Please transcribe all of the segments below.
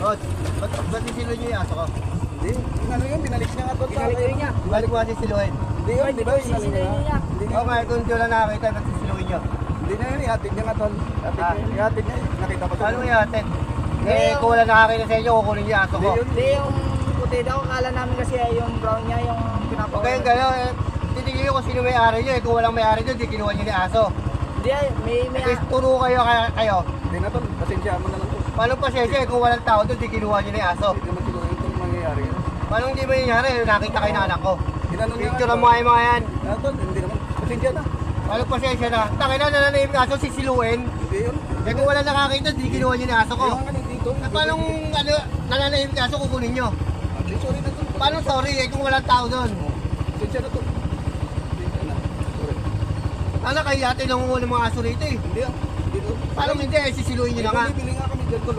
Oh, ba't sisiluin niyo yung aso ko? Hindi. Ano yun? Binalik niya nga tol. Binalik niya. Balik mo kasi siluhin. Hindi yun, di ba? Sisiluhin niya. Hindi Oo nga, kung doon lang nakakita, ba't sisiluhin niyo? Hindi na yun, ihatid niya nga tol. Ihatid niya. Nakita ko Paano mo yatin? Eh, kung wala nakakita sa inyo, kukunin niyo yung aso ko. Hindi yung puti daw, kala namin kasi yung brown niya yung pinapa. Huwag kayong gano'n, titigil niyo kung sino may-ari niyo. Kung walang may-ari niyo, di kinuha niyo yung aso. Hindi, may Eh, turo kayo. Hindi na tol. Pasensya mo na lang tol. Paano pasensya kung walang tao doon, di kinuha niyo yung aso? Hindi naman siguro yung mangyayari yun. Paano hindi mangyayari? Nakita kayo ng anak ko. Tinanong niya Picture mo kayo mga yan. Tol, hindi naman. Pasensya na. Paano pasensya na? Takin na nananayin yung aso, sisiluin. Hindi yun. Eh kung walang nakakita, di kinuha niyo yung aso ko. Kaya nga dito. Eh paano nananayin yung aso, kukunin niyo? Sorry na tol. Paano sorry kung walang tao doon? Pasensya na tol. Pasensya na. Sorry. Sana kayo yate nangunguha ng mga aso rito eh. Hindi ah. Hindi tol. Paano hindi? Eh, sisiluin niyo na nga. Bibili nga kami dyan tol.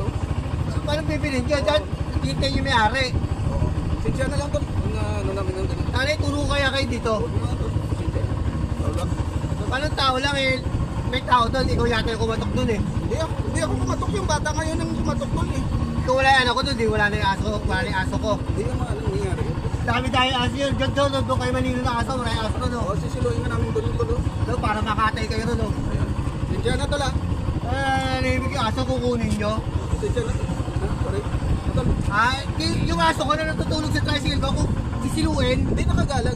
Paano bibilin niyo? Diyan, hintay niyo may-ari. Pasensya na lang tol. Ano namin ang ganun. Nanay, turo kaya kayo dito. Pasensya. Tao lang. Paano tao lang eh? May tao doon, ikaw yata yung kumatok doon eh. Hindi ako kumatok yung bata ngayon ang kumatok tol eh. Kung wala yung anak ko doon, di wala na yung aso, wala na yung aso ko. Hindi naman alam nangyari yun. Dami tayo aso yun, doon kayo manilo ng aso, wala yung aso ko doon. O sisiluin nga namin doon tol. Doon, para makatay kayo doon. Ayan. Pasensya na tol ah. Nahibig yung aso, kukunin nyo. Pasensya na tol. Sorry. Tol. Yung aso ko na natutulog sa tricycle ko, kung sisiluin, Hindi nakagalag.